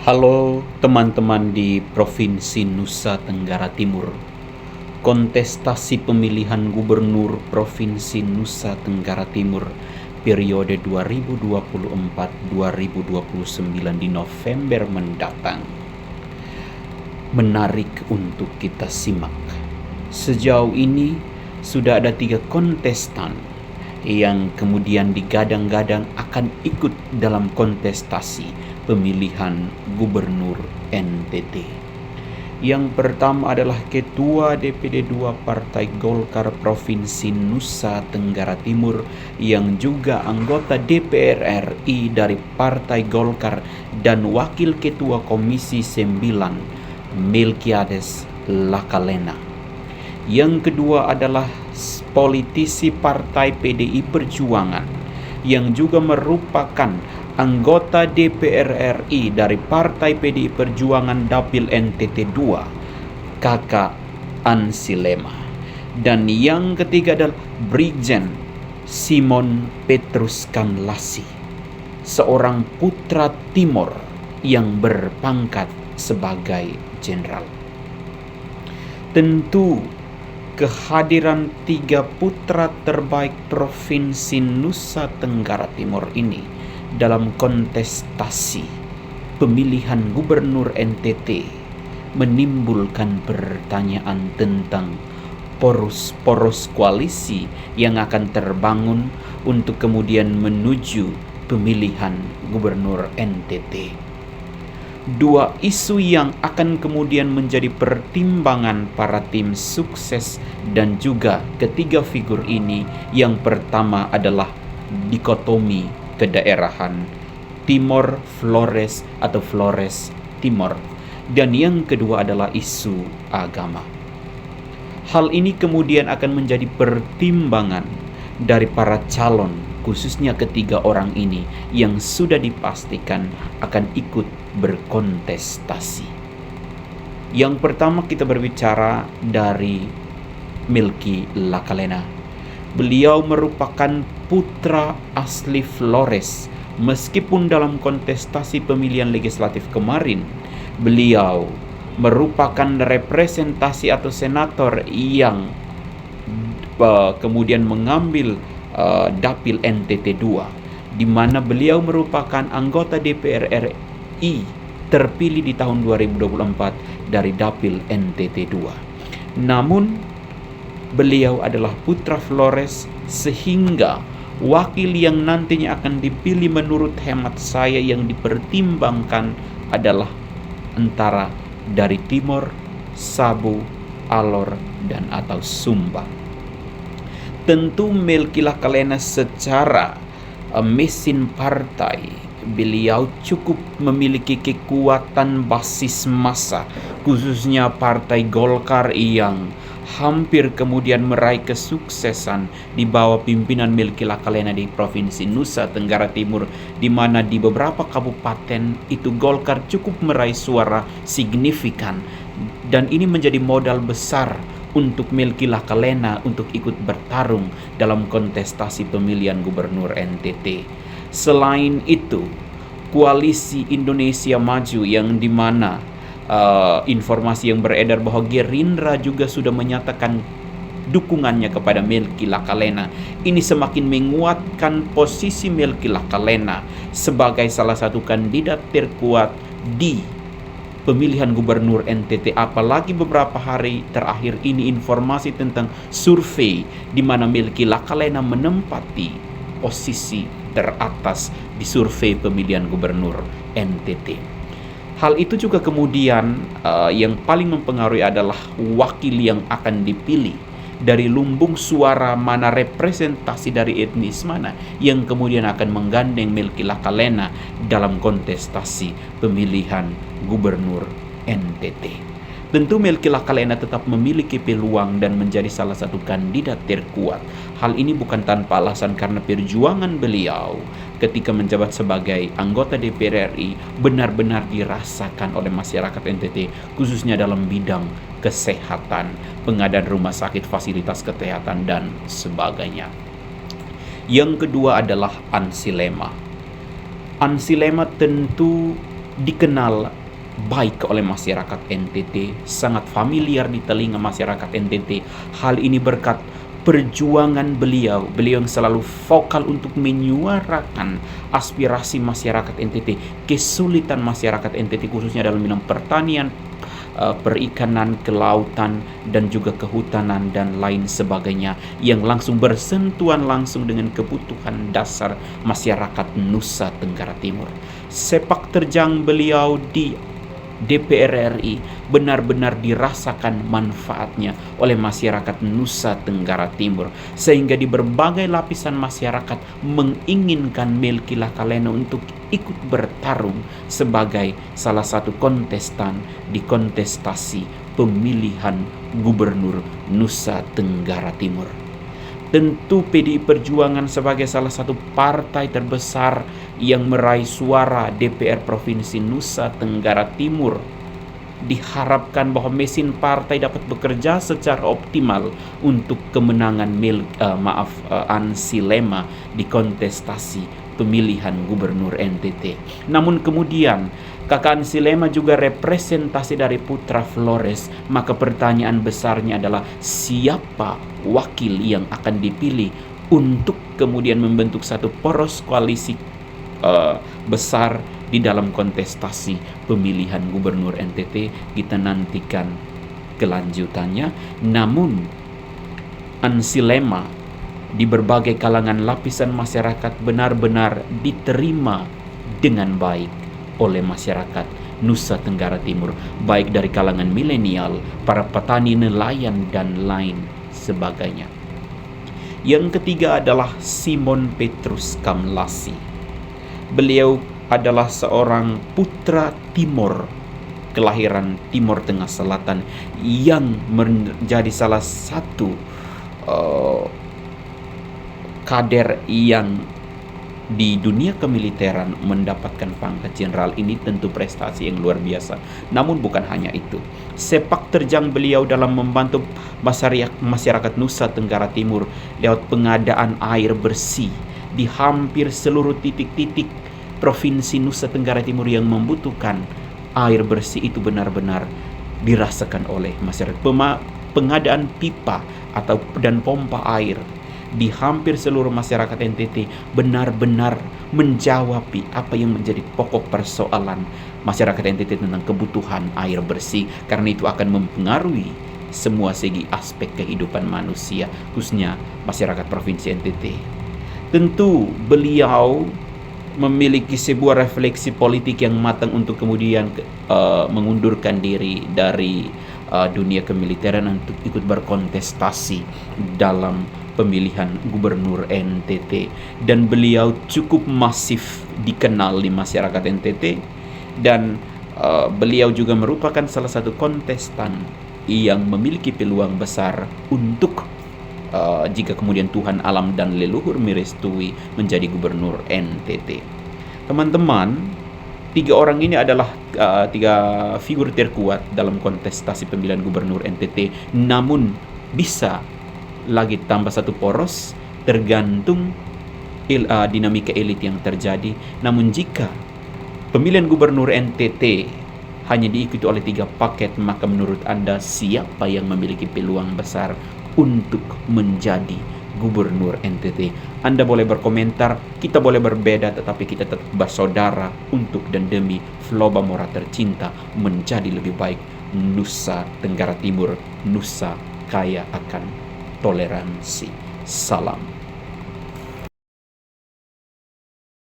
Halo teman-teman di Provinsi Nusa Tenggara Timur. Kontestasi pemilihan gubernur Provinsi Nusa Tenggara Timur periode 2024-2029 di November mendatang menarik untuk kita simak. Sejauh ini sudah ada 3 kontestan yang kemudian digadang-gadang akan ikut dalam kontestasi pemilihan gubernur NTT. Yang pertama adalah Ketua DPD 2 Partai Golkar Provinsi Nusa Tenggara Timur yang juga anggota DPR RI dari Partai Golkar dan Wakil Ketua Komisi 9 Melkiades Lakalena. Yang kedua adalah politisi Partai PDI Perjuangan yang juga merupakan anggota DPR RI dari Partai PDI Perjuangan Dapil NTT 2, Kakak Ansilema. Dan yang ketiga adalah Brigjen Simon Petrus Kamlasi, seorang putra Timor yang berpangkat sebagai jenderal. Tentu kehadiran 3 putra terbaik Provinsi Nusa Tenggara Timur ini dalam kontestasi pemilihan gubernur NTT menimbulkan pertanyaan tentang poros-poros koalisi yang akan terbangun untuk kemudian menuju pemilihan gubernur NTT. 2 isu yang akan kemudian menjadi pertimbangan para tim sukses dan juga ketiga figur ini, yang pertama adalah dikotomi kedaerahan Timor Flores atau Flores Timor, dan yang kedua adalah isu agama. Hal ini kemudian akan menjadi pertimbangan dari para calon, khususnya ketiga orang ini yang sudah dipastikan akan ikut berkontestasi. Yang pertama kita berbicara dari Melki Lakalena. Beliau merupakan putra asli Flores. Meskipun dalam kontestasi pemilihan legislatif kemarin beliau merupakan representasi atau senator yang kemudian mengambil Dapil NTT 2, di mana beliau merupakan anggota DPR RI terpilih di tahun 2024 dari Dapil NTT 2. Namun beliau adalah putra Flores, sehingga wakil yang nantinya akan dipilih menurut hemat saya yang dipertimbangkan adalah antara dari Timor, Sabu, Alor, dan atau Sumba. Tentu Melki Lakalena secara mesin partai, beliau cukup memiliki kekuatan basis massa, khususnya Partai Golkar yang hampir kemudian meraih kesuksesan di bawah pimpinan Melki Lakalena di Provinsi Nusa Tenggara Timur, di mana di beberapa kabupaten itu Golkar cukup meraih suara signifikan, dan ini menjadi modal besar untuk Melki Lakalena untuk ikut bertarung dalam kontestasi pemilihan gubernur NTT. Selain itu, Koalisi Indonesia Maju yang dimana informasi yang beredar bahwa Gerindra juga sudah menyatakan dukungannya kepada Melki Lakalena, ini semakin menguatkan posisi Melki Lakalena sebagai salah satu kandidat terkuat di pemilihan gubernur NTT. Apalagi beberapa hari terakhir ini informasi tentang survei di mana Melki Lakalena menempati posisi teratas di survei pemilihan gubernur NTT. Hal itu juga kemudian yang paling mempengaruhi adalah wakil yang akan dipilih dari lumbung suara mana, representasi dari etnis mana yang kemudian akan menggandeng Melki Lakalena dalam kontestasi pemilihan gubernur NTT. Tentu Melki Lakalena tetap memiliki peluang dan menjadi salah satu kandidat terkuat. Hal ini bukan tanpa alasan, karena perjuangan beliau ketika menjabat sebagai anggota DPR RI benar-benar dirasakan oleh masyarakat NTT, khususnya dalam bidang kesehatan, pengadaan rumah sakit, fasilitas kesehatan, dan sebagainya. Yang kedua adalah Ansilema. Ansilema tentu dikenal baik oleh masyarakat NTT, sangat familiar di telinga masyarakat NTT. Hal ini berkat perjuangan beliau yang selalu vokal untuk menyuarakan aspirasi masyarakat NTT, kesulitan masyarakat NTT khususnya dalam bidang pertanian, perikanan, kelautan, dan juga kehutanan dan lain sebagainya, yang langsung bersentuhan langsung dengan kebutuhan dasar masyarakat Nusa Tenggara Timur. Sepak terjang beliau di DPR RI benar-benar dirasakan manfaatnya oleh masyarakat Nusa Tenggara Timur, sehingga di berbagai lapisan masyarakat menginginkan Melky Lakalena untuk ikut bertarung sebagai salah satu kontestan di kontestasi pemilihan gubernur Nusa Tenggara Timur. Tentu PDI Perjuangan sebagai salah satu partai terbesar yang meraih suara DPR Provinsi Nusa Tenggara Timur, diharapkan bahwa mesin partai dapat bekerja secara optimal untuk kemenangan Ansi Lema di kontestasi pemilihan gubernur NTT. Namun kemudian Kakak Ansi Lema juga representasi dari Putra Flores, maka pertanyaan besarnya adalah siapa wakil yang akan dipilih untuk kemudian membentuk satu poros koalisi besar di dalam kontestasi pemilihan gubernur NTT. Kita nantikan kelanjutannya. Namun Ansi Lema di berbagai kalangan lapisan masyarakat benar-benar diterima dengan baik oleh masyarakat Nusa Tenggara Timur, baik dari kalangan milenial, para petani, nelayan, dan lain sebagainya. Yang ketiga adalah Simon Petrus Kamlasi. Beliau adalah seorang putra Timor, kelahiran Timor Tengah Selatan, yang menjadi salah satu kader yang di dunia kemiliteran mendapatkan pangkat jenderal. Ini tentu prestasi yang luar biasa. Namun bukan hanya itu, sepak terjang beliau dalam membantu masyarakat Nusa Tenggara Timur lewat pengadaan air bersih di hampir seluruh titik-titik Provinsi Nusa Tenggara Timur yang membutuhkan air bersih itu benar-benar dirasakan oleh masyarakat. Pengadaan pipa dan pompa air di hampir seluruh masyarakat NTT benar-benar menjawab apa yang menjadi pokok persoalan masyarakat NTT tentang kebutuhan air bersih, karena itu akan mempengaruhi semua segi aspek kehidupan manusia, khususnya masyarakat Provinsi NTT. Tentu beliau memiliki sebuah refleksi politik yang matang untuk kemudian mengundurkan diri dari dunia kemiliteran untuk ikut berkontestasi dalam pemilihan gubernur NTT. Dan beliau cukup masif dikenal di masyarakat NTT, dan beliau juga merupakan salah satu kontestan yang memiliki peluang besar untuk jika kemudian Tuhan alam dan leluhur merestui menjadi gubernur NTT. Teman-teman, tiga orang ini adalah tiga figur terkuat dalam kontestasi pemilihan gubernur NTT. Namun bisa lagi tambah satu poros tergantung dinamika elit yang terjadi. Namun jika pemilihan gubernur NTT hanya diikuti oleh 3 paket, maka menurut Anda siapa yang memiliki peluang besar untuk menjadi gubernur NTT? Anda boleh berkomentar, kita boleh berbeda, tetapi kita tetap bersaudara untuk dan demi Floba Mora tercinta menjadi lebih baik. Nusa Tenggara Timur, Nusa kaya akan toleransi. Salam.